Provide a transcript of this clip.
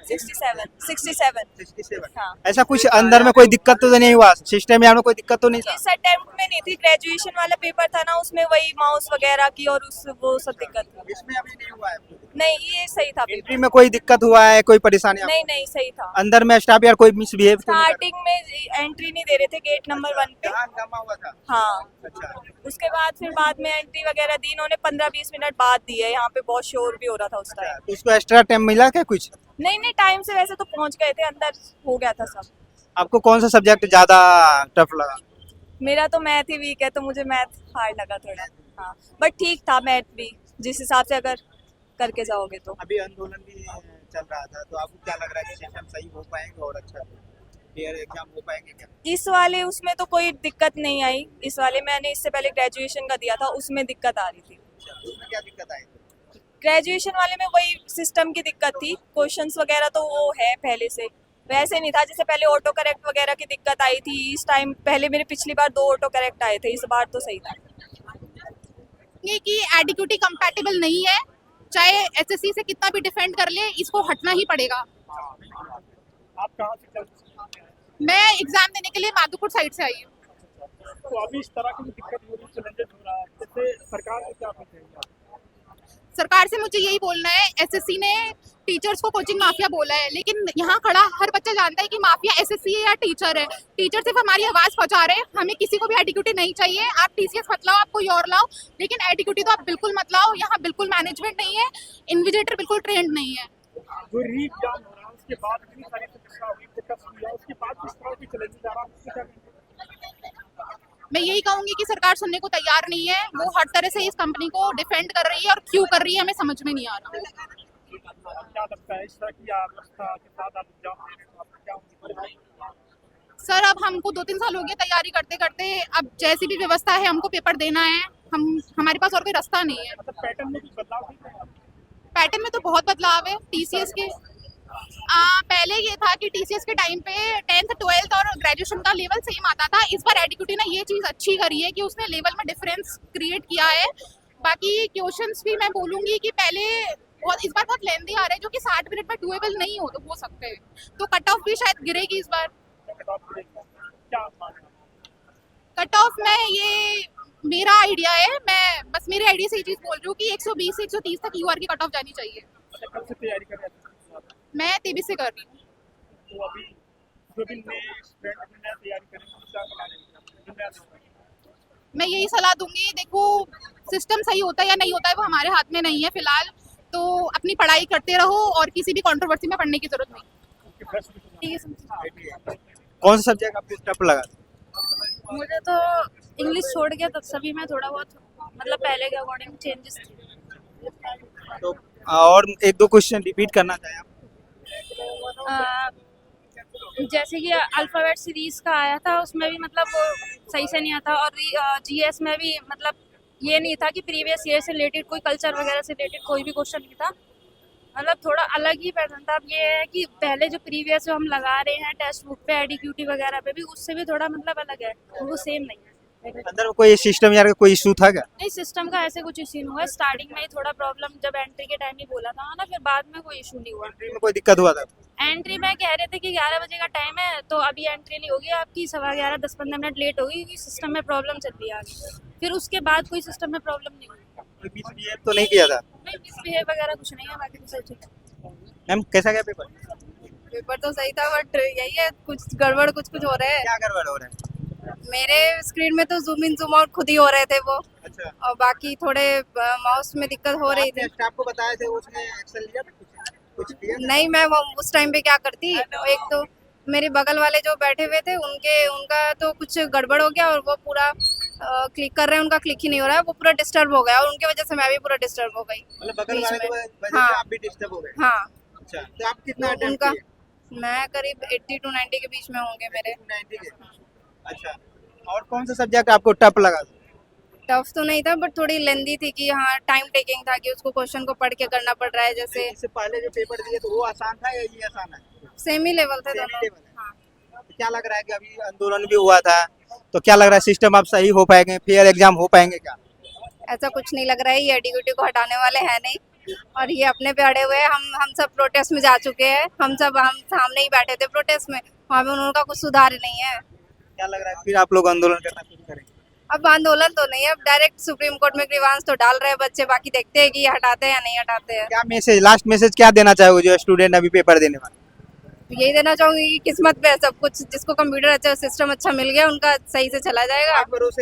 67 67। हाँ। ऐसा कुछ अंदर में कोई दिक्कत तो नहीं हुआ, सिस्टम में कोई दिक्कत तो नहीं था? इस अटेम्प्ट में नहीं थी, ग्रेजुएशन वाला पेपर था ना, उसमें वही माउस वगैरह की और उस वो सब दिक्कत थी। इसमें अभी नहीं हुआ है? नहीं, ये सही था एंट्री पेपर। में कोई दिक्कत हुआ है, कोई परेशानी नहीं नहीं, सही था। अंदर में स्टाफ यार कोई मिसबिहेव तो नहीं कर स्टार्टिंग में एंट्री नहीं दे रहे थे गेट नंबर 1 पे। जहाँ हंगामा हुआ था? हाँ, अच्छा। उसके बाद फिर बाद में एंट्री वगैरह दी इन्होंने, 15-20 मिनट बाद दी है। यहाँ पे बहुत शोर भी हो रहा था उस टाइम। तो उसको एक्स्ट्रा टाइम मिला क्या कुछ? नहीं नहीं, टाइम से वैसे तो पहुंच गए थे, अंदर हो गया था सब। आपको कौन सा सब्जेक्ट ज्यादा टफ लगा? मेरा तो मैथ ही वीक है, तो मुझे मैथ हार्ड लगा थोड़ा। हाँ, बट ठीक था मैथ भी, जिस हिसाब से अगर करके जाओगे तो। अभी आंदोलन भी चल रहा था, तो आपको क्या लग रहा है कि सिस्टम सही हो पाएंगे और अच्छा क्लियर एग्जाम हो पाएंगे क्या? इस वाले उसमें तो कोई दिक्कत नहीं आई। इस वाले मैंने इससे पहले ग्रेजुएशन का दिया था, उसमें दिक्कत आ रही थी। उसमें क्या दिक्कत आई? ग्रेजुएशन वाले में वही सिस्टम की दिक्कत थी, क्वेश्चंस वगैरह तो वो है पहले से, वैसे नहीं था जैसे पहले ऑटो करेक्ट वगैरह की दिक्कत आई थी इस टाइम। पहले मेरे पिछली बार 2 ऑटो करेक्ट आए थे, इस बार तो सही था। ये कि एडिक्यूटी कंपैटिबल नहीं है, चाहे एसएससी से कितना भी डिफेंड कर ले, इसको हटना ही पड़ेगा। आप कहाँ से कर सकते हैं? मैं एग्जाम देने के लिए माधोपुर साइड से आई हूँ। तो अभी इस तरह की जो दिक्कत हो रही है, चैलेंजेस हो रहा है, इससे सरकार को क्या अपील करेंगे? सरकार से मुझे यही बोलना है, एसएससी ने टीचर्स को कोचिंग माफिया बोला है, लेकिन यहाँ खड़ा हर बच्चा जानता है कि माफिया एसएससी है या टीचर है। टीचर सिर्फ हमारी आवाज पहुंचा रहे हैं, हमें किसी को भी एडिक्यूटी नहीं चाहिए। आप टीसीएस मत लाओ, आप कोई और लाओ, लेकिन एडिक्यूटी तो आप बिल्कुल मत लाओ। यहाँ बिल्कुल मैनेजमेंट नहीं है, इन्विजिलेटर बिल्कुल ट्रेंड नहीं है। जो री एग्जाम हो रहा है उसके बाद इतनी सारी समस्या हुई, दिक्कत हुई है, उसके बाद किस तरह की चैलेंजेस आ रहा है, उससे क्या कहेंगे? मैं यही कहूंगी कि सरकार सुनने को तैयार नहीं है। वो हर तरह से इस कंपनी को डिफेंड कर रही है, और क्यों कर रही है हमें समझ में नहीं आ रहा। क्या लगता है इस तरह की अवस्था के साथ आप एग्जाम दे रहे हैं, तो आपको क्या उम्मीद है? सर, अब हमको 2-3 साल हो गए तैयारी करते करते। अब जैसी भी व्यवस्था है, हमको पेपर देना है। हमारे पास और कोई रास्ता नहीं है। मतलब पैटर्न में कुछ बदलाव नहीं है? पैटर्न में तो बहुत बदलाव है टीसीएस के। पहले ये था कि टीसीएस के टाइम पे 10th 12th और ग्रेजुएशन का लेवल सेम आता था। इस बार एडिक्यूटी ने ये चीज़ अच्छी करी है कि उसने लेवल में डिफरेंस क्रिएट किया है। बाकी क्वेश्चंस भी मैं बोलूँगी कि पहले इस बार बहुत लेंदी आ रहे हैं, जो कि 60 मिनट में डुएबल नहीं हो सकते। तो कट ऑफ भी शायद गिरेगी इस बार। क्या आप मान रहे हैं? कट ऑफ में ये मेरा आइडिया है, मैं बस मेरे आइडिया से ये चीज़ बोल रही हूँ कि 120 से 130 तक यूआर की कट ऑफ जानी चाहिए। अच्छा, कब से तैयारी कर रहे हैं? मैं तेबी से कर रही हूँ। तो अभी जो भी नए स्टूडेंट अपनी नया तैयारी करेंगे, तो क्या बना रहे? मैं यही सलाह दूंगी, देखो सिस्टम सही होता है या नहीं होता है वो हमारे हाथ में नहीं है फिलहाल। तो अपनी पढ़ाई करते रहो और किसी भी कंट्रोवर्सी में पढ़ने की जरूरत नहीं। ठीक है। कौन सा सब्जेक्ट आपको टफ लगा? मुझे तो इंग्लिश छोड़ के तो सभी में थोड़ा बहुत मतलब पहले के अकॉर्डिंग चेंजेस थे। तो और एक दो क्वेश्चन रिपीट करना चाहें आप? जैसे कि अल्फाबेट सीरीज का आया था, उसमें भी मतलब वो सही से नहीं आता। और जीएस में भी मतलब ये नहीं था कि प्रीवियस ईयर से रिलेटेड कोई कल्चर वगैरह से रिलेटेड कोई भी क्वेश्चन नहीं था। मतलब थोड़ा अलग ही पैटर्न था। अब ये है कि पहले जो प्रीवियस जो हम लगा रहे हैं टेक्स्ट बुक पे एडिक्यूटी वगैरह पे भी, उससे भी थोड़ा मतलब अलग है, वो सेम नहीं है। अंदर में कोई सिस्टम यार कोई इशू था क्या? नहीं, सिस्टम का ऐसे कुछ इशू नहीं हुआ। स्टार्टिंग में ही थोड़ा प्रॉब्लम जब एंट्री के टाइम ही बोला था ना, फिर बाद में कोई इशू नहीं हुआ। एंट्री में कोई दिक्कत हुआ था? एंट्री में कह रहे थे कि 11 बजे का टाइम है, तो अभी एंट्री नहीं होगी आपकी, 11:15 10-15 मिनट लेट होगी क्योंकि सिस्टम में प्रॉब्लम चल रही है आगे। फिर उसके बाद कोई सिस्टम में प्रॉब्लम नहीं हुई। कोई मिसबिहेव तो नहीं किया था? नहीं, मिसबिहेव वगैरह कुछ नहीं है, बाकी तो सब ठीक है। मैम कैसा गया पेपर? पेपर तो सही था, बट यही है कुछ गड़बड़ कुछ हो रहा है। क्या गड़बड़ हो रहा है? मेरे स्क्रीन में तो जूम इन जूम आउट खुद ही हो रहे थे वो, अच्छा, और बाकी थोड़े माउस में दिक्कत हो रही थी। स्टाफ को बताया थे, उसने एक्शन लिया था? कुछ किया? नहीं, मैं उस टाइम पे क्या करती, एक तो मेरे बगल वाले जो बैठे हुए थे उनका तो कुछ गड़बड़ हो गया, और वो पूरा क्लिक कर रहे हैं, उनका क्लिक ही नहीं हो रहा है, वो पूरा डिस्टर्ब हो गया, और उनकी वजह से मैं भी पूरा डिस्टर्ब हो गई। मतलब बगल बीच वाले की में। वजह से हाँ। आप भी डिस्टर्ब हो गए? हाँ, अच्छा, तो आप कितना अटेम्प्ट उनका किए? मैं करीब 80 to 90 के बीच में होंगे मेरे। 90 के? अच्छा, और कौन सा सब्जेक्ट आपको टफ लगा? टफ तो नहीं था, बट थोड़ी लेंदी थी कि हाँ टाइम टेकिंग था कि उसको क्वेश्चन को पढ़ के करना पड़ रहा है। जैसे इससे पहले जो पेपर दिए तो वो आसान था या ये आसान है? सेम ही लेवल थे Same दोनों। ही level है। हाँ। तो क्या लग रहा है कि अभी आंदोलन भी हुआ था, तो क्या लग रहा है सिस्टम अब सही हो पाएंगे, फेयर एग्जाम हो पाएंगे क्या? ऐसा कुछ नहीं लग रहा है, ये एडिक्यूटी को हटाने वाले हैं नहीं। और ये अपने पे अड़े हुए हैं। हम सब प्रोटेस्ट में जा चुके हैं, हम सामने ही बैठे थे प्रोटेस्ट में, वहाँ पे उनका कुछ सुधार नहीं है। क्या लग रहा है फिर आप लोग आंदोलन करना शुरू करेंगे? अब आंदोलन तो नहीं है, अब डायरेक्ट सुप्रीम कोर्ट में ग्रीवांस तो डाल रहे हैं बच्चे, बाकी देखते हैं कि ये हटाते हैं या नहीं हटाते हैं। क्या मैसेज, लास्ट मैसेज क्या देना चाहोगे जो स्टूडेंट अभी पेपर देने वाले? तो यही देना चाहूंगी कि किस्मत पे है सब कुछ, जिसको कंप्यूटर अच्छा सिस्टम अच्छा मिल गया उनका सही से चला जाएगा। आप भरोसे